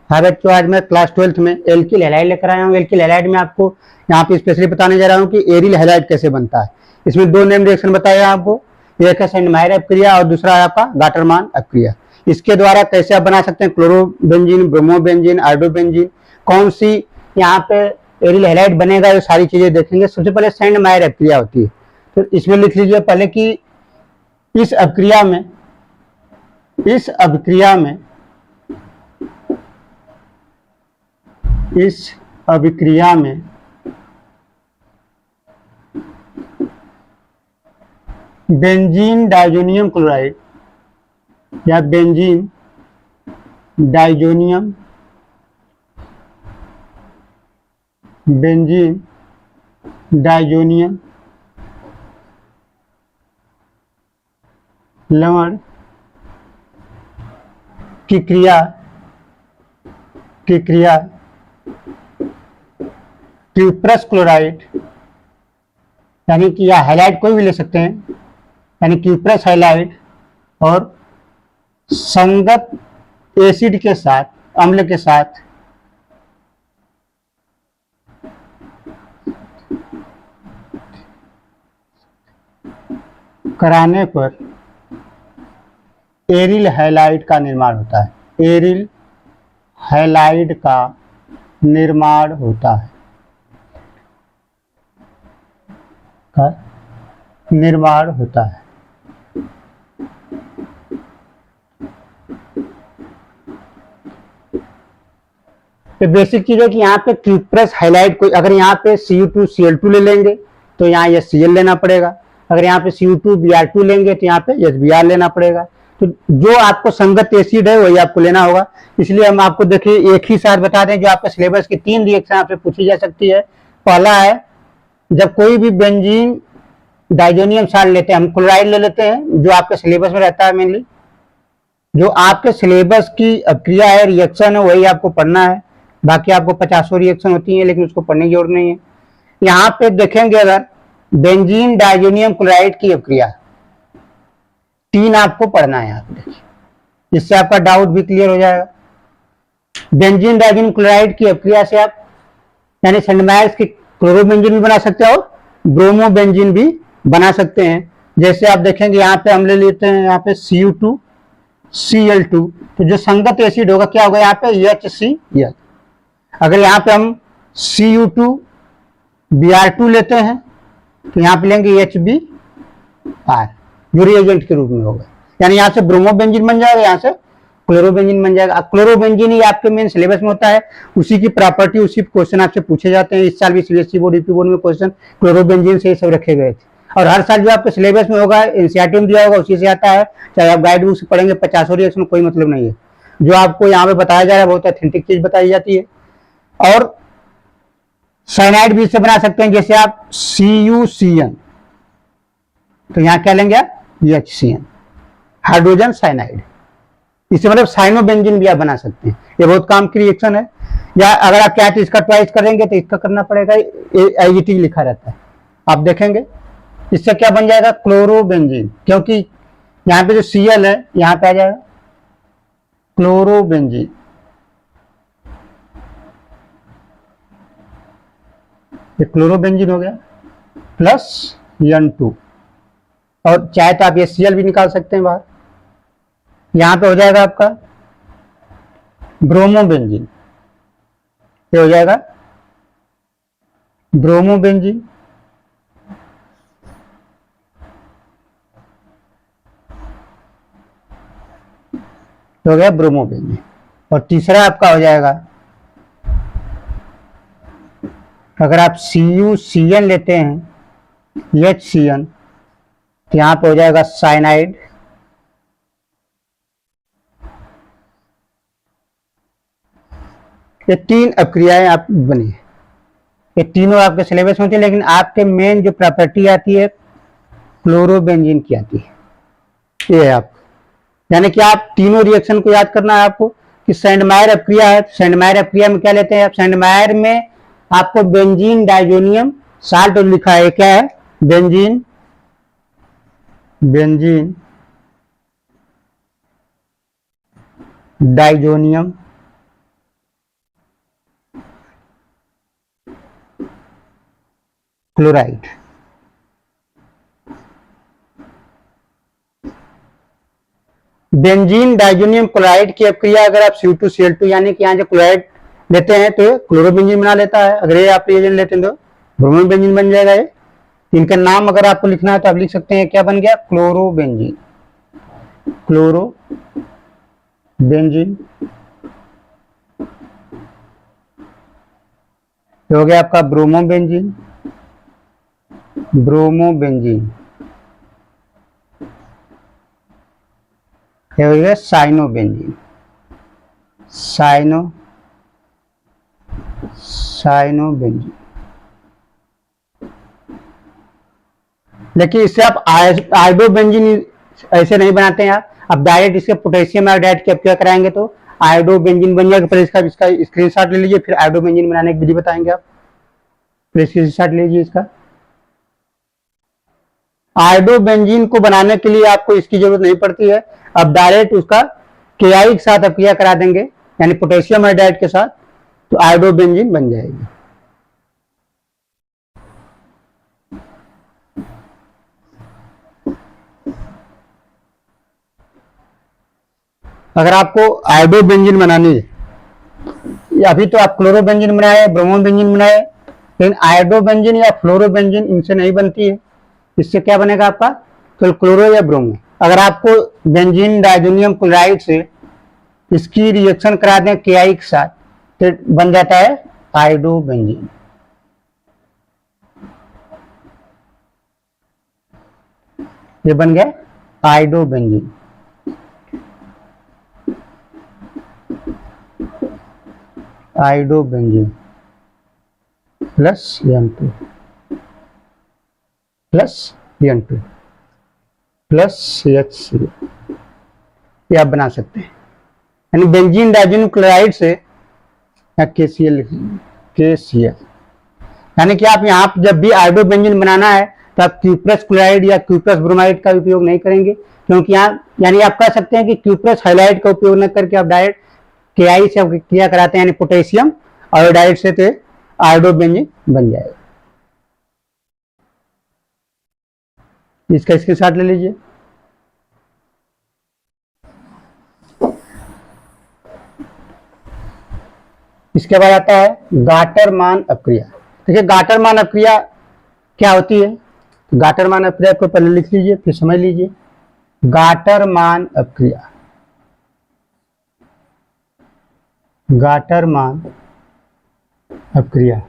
हाँ बच्चों, आज मैं क्लास 12th में एल्किल हैलाइड लेकर आया हूँ। एल्किल हैलाइड में आपको यहाँ पे स्पेशली बताने जा रहा हूँ कि एरिल हैलाइड कैसे बनता है। इसमें दो नेम रिएक्शन बताया आपको, एक है सेंडमायर अपक्रिया और दूसरा है आपका गाटरमान अपक्रिया। इसके द्वारा कैसे आप बना सकते हैं क्लोरोबेंजीन, ब्रोमोबेंजीन, आयोडोबेंजीन, कौन सी यहाँ पे एरिल हैलाइड बनेगा, ये सारी चीजें देखेंगे। सबसे पहले सेंडमायर अपक्रिया होती है, तो इसमें लिख लीजिए पहले कि इस अपक्रिया में इस अभिक्रिया में बेंजीन डाइजोनियम क्लोराइड या बेंजीन डाइजोनियम लवण की क्रिया क्यूप्रस क्लोराइड यानी कि या हैलाइड कोई भी ले सकते हैं, यानी क्यूप्रस हैलाइड और संगत एसिड के साथ, अम्ल के साथ कराने पर एरिल हैलाइड का निर्माण होता है। एरिल हैलाइड का निर्माण होता है तो बेसिक चीज है कि यहाँ पे क्यूप्रस हैलाइड कोई, अगर यहाँ पे Cu2Cl2 ले लेंगे तो यहाँ ये Cl लेना पड़ेगा, अगर यहाँ पे Cu2Br2 लेंगे तो यहाँ पे HBr लेना पड़ेगा। तो जो आपको संगत एसिड है वही आपको लेना होगा। इसलिए हम आपको देखिए एक ही साथ बता दें, जो आपके सिलेबस की 3 रिएक्शन आपसे पूछी जा सकती है। पहला है, जब कोई भी बेंजीन डाइजोनियम साल्ट लेते हैं, हम क्लोराइड ले लेते हैं, जो आपके सिलेबस में रहता है। मेनली जो आपके सिलेबस की अपक्रिया है, रिएक्शन है, वही आपको पढ़ना है। बाकी आपको 50 रिएक्शन होती है, लेकिन उसको पढ़ने की जरूरत नहीं है। यहाँ पे देखेंगे, अगर बेंजीन डाइजोनियम क्लोराइड की अपक्रिया 3 आपको पढ़ना है यहाँ पे, देखिए, इससे आपका डाउट भी क्लियर हो जाएगा। बेंजीन डाइजोनियम क्लोराइड की अपक्रिया से आप यानी सेंडमायर्स की क्लोरोबेंजीन भी बना सकते हैं और ब्रोमोबेंजीन भी बना सकते हैं। जैसे आप देखेंगे यहाँ पे हम ले लेते हैं यहाँ पे Cu2Cl2, तो जो संगत एसिड होगा क्या होगा यहाँ पे HCl। अगर यहाँ पे हम Cu2Br2 लेते हैं तो यहाँ पे लेंगे HBr, जो रिएजेंट के रूप में होगा, यानी यहाँ से ब्रोमोबेंजीन बन जाएगा, यहाँ से क्लोरोबेंजीन बन जाएगा। क्लोरोबेंजीन ही आपके मेन सिलेबस में होता है, उसी की प्रॉपर्टी, उसी क्वेश्चन आपसे पूछे जाते हैं। इस साल भी CBSE बोर्ड, यूपी बोर्ड में क्वेश्चन क्लोरोबेंजीन से ही सब रखे गए थे, और हर साल जो आपके सिलेबस में होगा, एनसीईआरटी में दिया होगा, उसी से आता है। चाहे आप गाइड बुक से पढ़ेंगे 50 रिएक्शन, कोई मतलब नहीं है। जो आपको यहाँ पे बताया जा रहा है बहुत ऑथेंटिक चीज बताई जाती है। और साइनाइड भी इससे बना सकते हैं, जैसे आप CuCN, तो यहाँ क्या लेंगे आप HCN, हाइड्रोजन साइनाइड। इससे मतलब साइनोबेंजीन भी आप बना सकते हैं। ये बहुत काम की रिएक्शन है। या अगर आप चाहे तो इसका ट्वाइस करेंगे तो इसका करना पड़ेगा, IGT लिखा रहता है, आप देखेंगे। इससे क्या बन जाएगा क्लोरोबेंजीन, क्योंकि यहाँ पे जो Cl है यहाँ पे आ जाएगा क्लोरोबेंजीन। ये क्लोरोबेंजीन हो गया प्लस N2, और चाहे तो आप ये Cl भी निकाल सकते हैं बाहर। यहां पे हो जाएगा आपका ब्रोमोबेंजीन, ये हो जाएगा ब्रोमोबेंजीन। हो गया ब्रोमोबेंजीन। और तीसरा आपका हो जाएगा, अगर आप CuCN लेते हैं HCN, तो यहां पे हो जाएगा साइनाइड। ये 3 अपक्रियाएं आप बनी, ये तीनों आपके सिलेबस में होती है, लेकिन आपके मेन जो प्रॉपर्टी आती है क्लोरोबेंजीन की आती है। ये है आपको, यानी कि आप तीनों रिएक्शन को याद करना है आपको कि सेंडमायर अपक्रिया है। सेंडमायर अपक्रिया में क्या लेते हैं आप, सेंडमायर में आपको बेंजीन डाइजोनियम साल्ट लिखा है, क्या है benzene diazonium chloride. Benzene diazonium chloride की अपक्रिया अगर आप Cu2Cl2 यानी कि यहाँ जो क्लोराइड लेते हैं तो ये क्लोरोबेंजीन बना लेता है। अगर ये आप रिएजेंट लेते हैं तो ब्रोमो बेंजीन बन जाएगा। ये इनका नाम अगर आपको लिखना है तो आप लिख सकते हैं क्या बन गया, क्लोरोबेंजीन। क्लोरोबेंजीन हो गया आपका ब्रोमोबेंजीन। ब्रोमोबेंजीन हो गया साइनोबेंजीन। साइनोबेंजीन। लेकिन इससे आप आयोडोबेंजीन ऐसे नहीं बनाते हैं आप डायरेक्ट इसके पोटेशियम आयोडाइड की अपक्रिया कराएंगे तो आयोडोबेंजीन बन जाएगा। पहले इसका स्क्रीनशॉट ले लीजिए, फिर आयोडोबेंजीन बनाने की विधि बताएंगे आप। फिर स्क्रीनशॉट लीजिए इसका। आयोडोबेंजीन को बनाने के लिए आपको इसकी जरूरत नहीं पड़ती है, अब डायरेक्ट उसका KI के साथ अपक्रिया करा देंगे यानी पोटेशियम आयोडाइड के साथ, तो आयोडोबेंजीन बन जाएगी। अगर आपको आयोडोबेंजीन बनानी है, अभी तो आप क्लोरोबेंजीन बनाए, ब्रोमोबेंजीन बनाए, लेकिन आयोडोबेंजीन या फ्लोरोबेंजीन इनसे नहीं बनती है। इससे क्या बनेगा आपका, तो क्लोरो या ब्रोमो। अगर आपको बेंजीन डाइजोनियम क्लोराइड से इसकी रिएक्शन करा दें KI के साथ तो बन जाता है आयोडोबेंजीन। ये बन गया iodobenzene. Iodobenzene plus N2 plus N2 plus HCl, ये आप बना सकते हैं। यानी बेंजीन डाइजोनियम क्लोराइड से KCl यानी कि आप यहाँ जब भी आयोडोबेंजीन बनाना है तो आप क्यूप्रस क्लोराइड या क्यूप्रस ब्रोमाइड का उपयोग नहीं करेंगे, क्योंकि यहाँ यानी आप कह सकते हैं कि क्यूप्रस हाइलाइट का उपयोग न करके आप डायरेक्ट KI से क्रिया कराते हैं यानी पोटेशियम आयोडाइड से, तो आयोडोबेंजीन बन जाएगा। इसका स्क्रीनशॉट ले लीजिए। इसके बाद आता है गाटरमान अपक्रिया। देखिए गाटरमान अपक्रिया क्या होती है, गाटरमान अपक्रिया को पहले लिख लीजिए फिर समझ लीजिए। गाटरमान अपक्रिया, गाटरमान अपक्रिया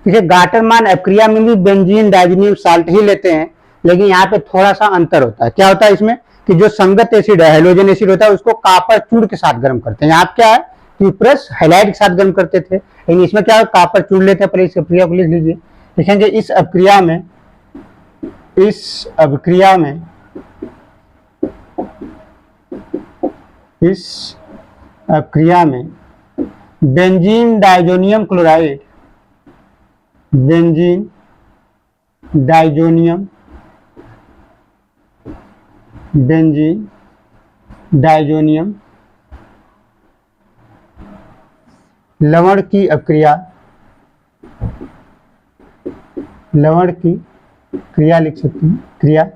देखिए गाटरमान अपक्रिया में भी बेंजीन डाइजोनियम साल्ट ही लेते हैं, लेकिन यहाँ पे थोड़ा सा अंतर होता है। क्या होता है इसमें कि जो संगत एसिड है, हेलोजन एसिड होता है, उसको कापर चूड़ के साथ गर्म करते हैं। यहाँ क्या है क्यूप्रस हाइलाइट के साथ गर्म करते थे, लेकिन इसमें क्या है कापर चूड़ लेते हैं। पहले इस अपक्रिया को लिख लीजिए। देखेंगे इस अपक्रिया में benzene diazonium chloride, benzene diazonium लवण की अपक्रिया, लवण की क्रिया लिख सकते हैं, क्रिया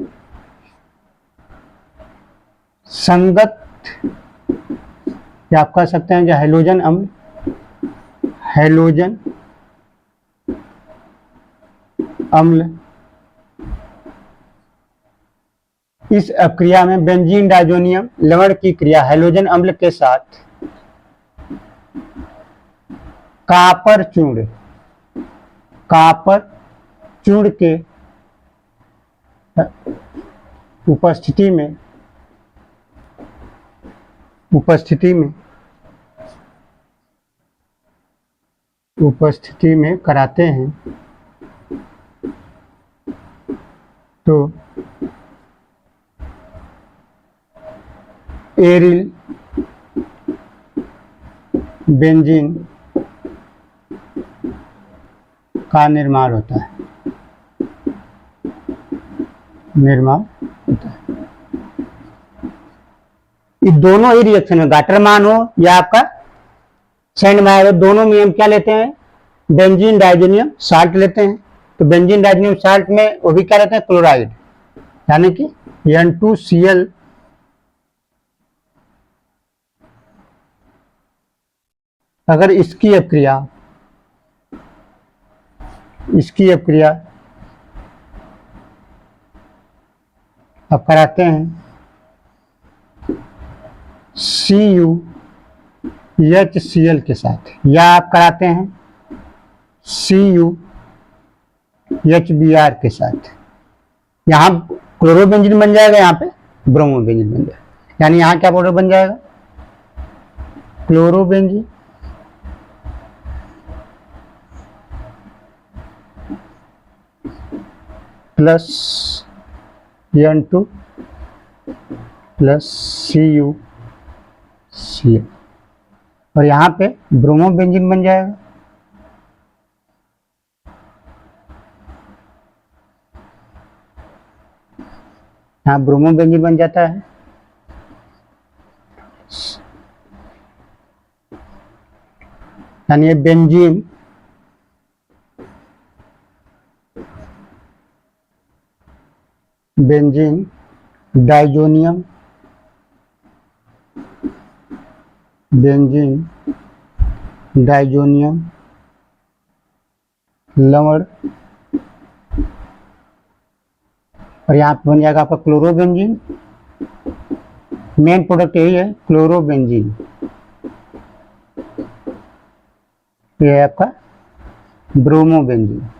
संगत या आप कह सकते हैं कि हेलोजन अम्ल, हेलोजन अम्ल, इस अपक्रिया में बेंजीन डाइजोनियम लवण की क्रिया हेलोजन अम्ल के साथ कापर चूड़ के उपस्थिति में कराते हैं तो एरिल बेंजीन का निर्माण होता है, ये दोनों ही रिएक्शन में गाटर मान हो या आपका सैंड मायर हो, दोनों में हम क्या लेते हैं, बेंजीन डाइजोनियम साल्ट लेते हैं। तो बेंजीन डाइजोनियम साल्ट में वो भी क्या लेते हैं, क्लोराइड, यानी कि N2Cl अगर इसकी अपक्रिया अब कराते हैं CuHCl के साथ, या आप कराते हैं CuHBr के साथ, यहाँ क्लोरोबेंजीन बन जाएगा, यहाँ पे ब्रोमोबेंजीन बन जाएगा। यानी यहाँ क्या पाउडर बन जाएगा, chlorobenzene plus N2 plus CuCl, और यहाँ पे ब्रोमोबेंजीन बन जाएगा। यहाँ ब्रोमोबेंजीन बन जाता है। यानी ये बेंजीन डाइजोनियम लवण, और यहाँ पे बन जाएगा आपका क्लोरोबेंजीन। मेन प्रोडक्ट यही है, क्लोरोबेंजीन। ये है आपका ब्रोमोबेंजीन।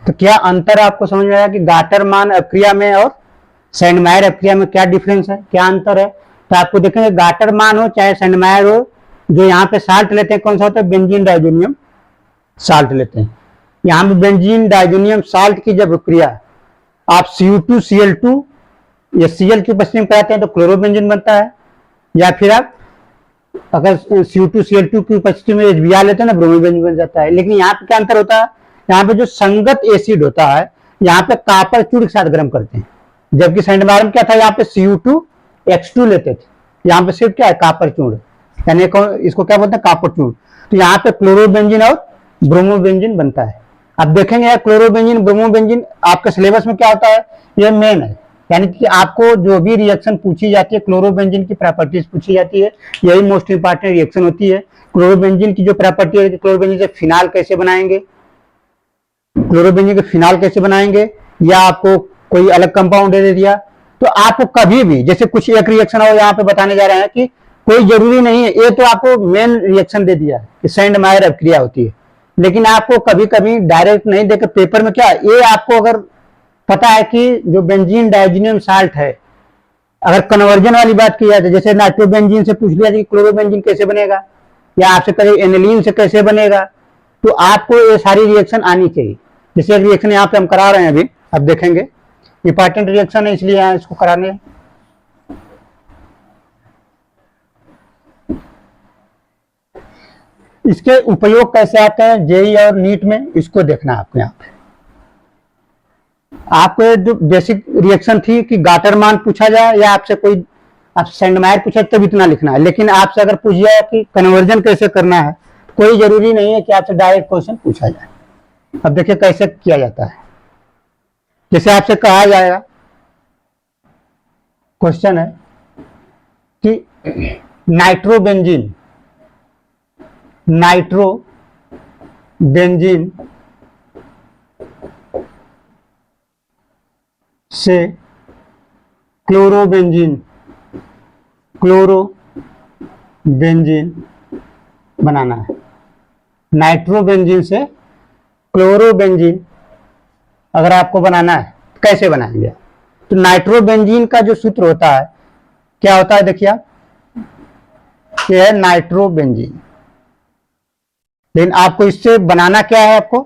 तो क्या अंतर आपको समझ में आया कि गाटर मान अपक्रिया में और सैंड मायर अपक्रिया में क्या डिफरेंस है, क्या अंतर है? तो आपको देखेंगे गाटर मान हो चाहे सैंड मायर हो, जो यहाँ पे साल्ट लेते हैं कौन सा होता है, बेंजीन डाइजोनियम साल्ट लेते हैं। यहाँ पे बेंजीन डाइजोनियम साल्ट की जब अपक्रिया आप Cu2Cl2 या Cl की उपस्थिति में कराते हैं तो क्लोरोबेंजीन बनता है, या फिर आप अगर Cu2Cl2 की उपस्थिति में HBr लेते हैं ना, ब्रोमोबेंजीन बन जाता है। लेकिन यहाँ पे क्या अंतर होता है, यहाँ पे जो संगत एसिड होता है यहाँ पे कॉपर चूड़ के साथ गर्म करते हैं, जबकि सैंड मायर में क्या था, यहाँ पे Cu2H2 लेते थे, यहाँ पे सिर्फ क्या है, कॉपर चूड़, यानी इसको क्या बोलते हैं, कॉपर चूड़। तो यहाँ पे क्लोरोबेंजीन और ब्रोमोबेंजीन बनता है। अब देखेंगे यार क्लोरोबेंजीन ब्रोमोबेंजीन आपके सिलेबस में क्या होता है, ये मेन है। यानी कि आपको जो भी रिएक्शन पूछी जाती है, क्लोरोबेंजीन की प्रॉपर्टीज पूछी जाती है, यही मोस्ट इंपॉर्टेंट रिएक्शन होती है। क्लोरोबेंजीन की जो प्रॉपर्टी है, क्लोरोबेंजीन से फिनाल कैसे बनाएंगे, या आपको कोई अलग कंपाउंड दे दिया, तो आपको कभी भी जैसे कुछ एक रिएक्शन हो यहाँ पे बताने जा रहे हैं कि कोई जरूरी नहीं है, ये तो आपको मेन रिएक्शन दे दिया कि सैंड मायर अपक्रिया होती है, लेकिन आपको कभी कभी डायरेक्ट नहीं देकर पेपर में क्या, ये आपको अगर पता है कि जो बेंजीन डाइजोनियम साल्ट है, अगर कन्वर्जन वाली बात की जाए, जैसे नाइट्रोबेंजीन से पूछ लिया कि क्लोरोबेंजीन कैसे बनेगा, या आपसे कहे एनिलीन से कैसे बनेगा, तो आपको ये सारी रिएक्शन आनी चाहिए। जैसे एक रिएक्शन यहाँ पे हम करा रहे हैं अभी, अब देखेंगे, इंपॉर्टेंट रिएक्शन है इसलिए यहाँ इसको कराने। इसके उपयोग कैसे आते हैं जेई और नीट में, इसको देखना है आपको। यहाँ पे आपको जो बेसिक रिएक्शन थी कि गाटर मान पूछा जाए, या आपसे कोई आप सैंड मायर पूछा तब इतना लिखना है, लेकिन आपसे अगर पूछ जाए कि कन्वर्जन कैसे करना है, कोई जरूरी नहीं है कि आपसे डायरेक्ट क्वेश्चन पूछा जाए। अब देखिए कैसे किया जाता है। जैसे आपसे कहा जाएगा, क्वेश्चन है कि नाइट्रोबेंजीन से क्लोरोबेंजीन बनाना है। नाइट्रोबेंजीन से क्लोरोबेंजीन अगर आपको बनाना है, कैसे बनाएंगे? तो नाइट्रोबेंजीन का जो सूत्र होता है क्या होता है, देखिए आप, ये है नाइट्रोबेंजीन, लेकिन आपको इससे बनाना क्या है, आपको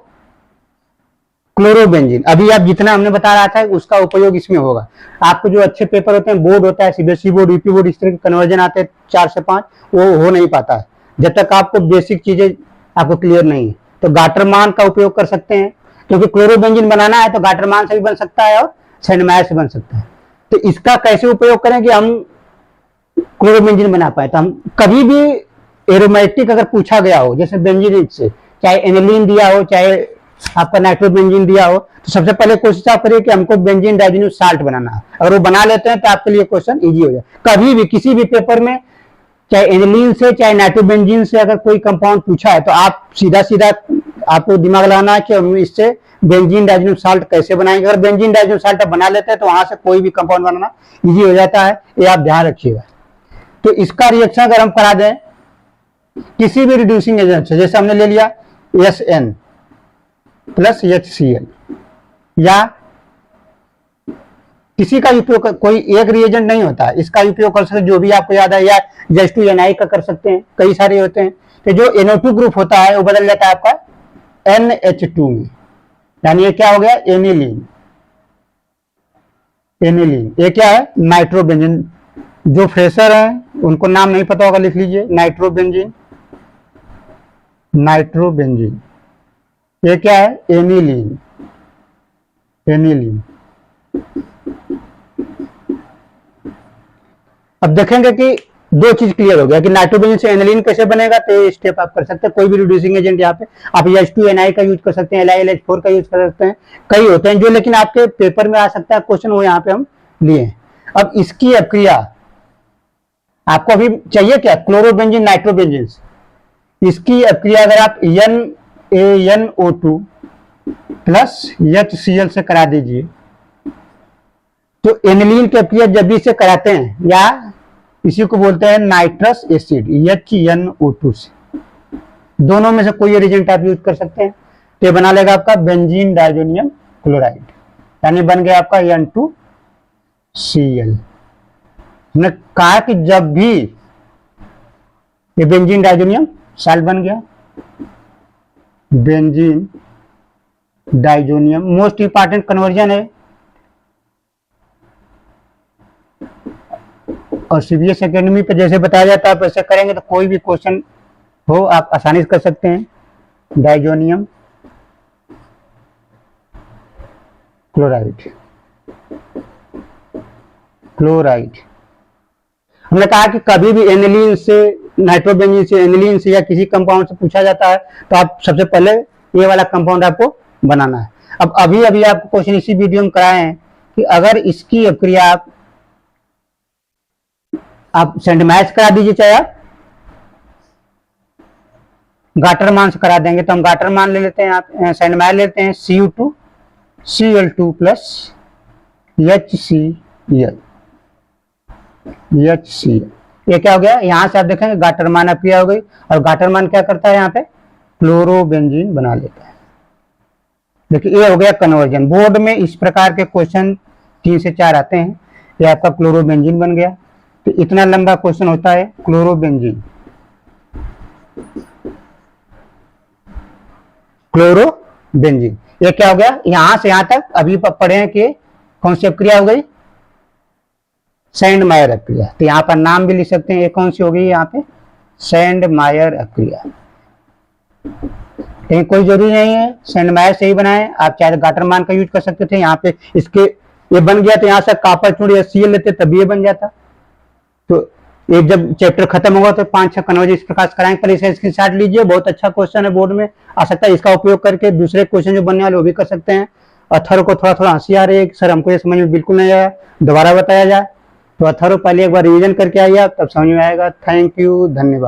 क्लोरोबेंजीन। अभी आप जितना हमने बता रहा था उसका उपयोग इसमें होगा। आपको जो अच्छे पेपर होते हैं, बोर्ड होता है, सीबीएसई बोर्ड, यूपी बोर्ड, इस तरह के कन्वर्जन आते हैं 4 से 5, वो हो नहीं पाता है जब तक आपको बेसिक चीजें आपको क्लियर नहीं है। तो गाटर मान का उपयोग कर सकते हैं, क्योंकि क्लोरोबेंजीन बनाना है तो गाटरमान से भी बन सकता है और सैंड मायर से बन सकता है। तो इसका कैसे उपयोग करें कि हम क्लोरोबेंजीन बना पाए। तो हम कभी भी एरोमेटिक अगर पूछा गया हो, जैसे बेंजीन से, चाहे एनिलीन दिया हो, चाहे आपका नाइट्रोबेंजीन दिया हो, तो सबसे पहले कोशिश आप करिए कि हमको बेंजीन डाइजेनियम साल्ट बनाना है। अगर वो बना लेते हैं तो आपके लिए क्वेश्चन इजी हो जाए। कभी भी किसी भी पेपर में चाहे एनिलीन से चाहे नाइट्रोबेंजीन से अगर कोई कंपाउंड पूछा है तो आप सीधा सीधा आपको दिमाग लगाना है कि हम इससे बेंजीन डाइजेनियम साल्ट कैसे बनाएंगे। अगर बेंजीन डाइजेनियम साल्ट आप बना लेते हैं तो वहां से कोई भी कंपाउंड बनाना इजी हो जाता है, ये आप ध्यान रखिएगा। तो इसका रिएक्शन अगर हम करा दें किसी भी रिड्यूसिंग एजेंट से, जैसे हमने ले लिया SN प्लस HCl, या किसी का उपयोग, कोई एक रिएजेंट नहीं होता, इसका उपयोग कर सकते जो भी आपको याद है, या H2NI का कर सकते हैं, कई सारे होते हैं। तो जो NO2 ग्रुप होता है वो बदल जाता है आपका NH2 में, यानी ये क्या हो गया एनिलीन। एनिलीन ये क्या है नाइट्रोबेंजीन। जो फ्रेशर है उनको नाम नहीं पता होगा, लिख लीजिए नाइट्रोबेंजीन। नाइट्रोबेंजीन ये क्या है एनिलीन। एनिलीन अब देखेंगे कि दो चीज क्लियर हो गया कि नाइट्रोबेंजीन से एनिलीन कैसे बनेगा। तो ये स्टेप आप कर सकते हैं। कोई भी रिड्यूसिंग एजेंट यहाँ पे आप H2NI का यूज कर सकते हैं, LiLH4 का यूज कर सकते हैं, कई होते हैं जो लेकिन आपके पेपर में आ सकता है क्वेश्चन, वो यहाँ पे हम लिए। अब इसकी अभिक्रिया आपको अभी चाहिए क्या, क्लोरोबेंजीन नाइट्रोबेंजीन, इसकी अभिक्रिया अगर आप NaNO2 प्लस HCl से करा दीजिए तो एनिलीन की अभिक्रिया जब भी से कराते हैं, या इसी को बोलते हैं नाइट्रस एसिड HNO2 से, दोनों में से कोई एजेंट आप यूज कर सकते हैं। तो ये बना लेगा आपका बेंजीन डाइजोनियम क्लोराइड, यानी बन गया आपका N2Cl। हमने कहा कि जब भी ये बेंजीन डाइजोनियम साल्ट बन गया, benzene diazonium most important conversion है, और CBS एकेडमी पे जैसे बताया जाता है आप ऐसे करेंगे तो कोई भी क्वेश्चन हो आप आसानी से कर सकते हैं। डाइजोनियम क्लोराइड, क्लोराइड हमने कहा कि कभी भी एनिलीन से, नाइट्रोबेंजीन से, एनिलीन से या किसी कंपाउंड से पूछा जाता है तो आप सबसे पहले ये वाला कंपाउंड आपको बनाना है। अब अभी अभी आपको क्वेश्चन इसी वीडियो में कराए हैं कि अगर इसकी अभिक्रिया आप सैंड मायर करा दीजिए, चाहे आप गाटरमान से करा देंगे, तो हम गाटरमान ले लेते हैं, आप सैंड मायर लेते हैं Cu2Cl2 प्लस HCl। ये क्या हो गया, यहां से आप देखेंगे गाटरमान अभिक्रिया हो गई, और गाटरमान क्या करता है यहाँ पे क्लोरोबेंजीन बना लेता है। देखिए ये हो गया कन्वर्जन। बोर्ड में इस प्रकार के क्वेश्चन 3 से 4 आते हैं। ये आपका क्लोरोबेंजीन बन गया। तो इतना लंबा क्वेश्चन होता है क्लोरोबेंजीन, क्लोरोबेंजीन। ये क्या हो गया, यहां से यहां तक अभी पढ़े हैं कि कौन सी अभिक्रिया हो गई, सैंड मायर अभिक्रिया। तो यहाँ पर नाम भी लिख सकते हैं, ये कौन सी हो गई यहाँ पे सैंड मायर अभिक्रिया। लेकिन कोई जरूरी नहीं है सैंड मायर से ही बनाए, आप चाहे गाटरमान का यूज कर सकते थे। यहाँ पे इसके ये बन गया तो यहाँ से कापर चूड़ी HCl लेते तभी ये बन जाता। तो ये जब चैप्टर खत्म होगा तो 5-6 कन्वर्जन इस प्रकार से कराएंगे। पहले इसे स्क्रीनशॉट लीजिए, बहुत अच्छा क्वेश्चन है, बोर्ड में आ सकता है। इसका उपयोग करके दूसरे क्वेश्चन जो बनने वाले वो भी कर सकते हैं। अथर्व को थोड़ा थोड़ा हंसी आ रही है, सर हमको ये समझ में बिल्कुल नहीं आया, दोबारा बताया जाए। तो अथर्व पहले एक बार रिवीजन करके आइए, तब समझ में आएगा। थैंक यू, धन्यवाद।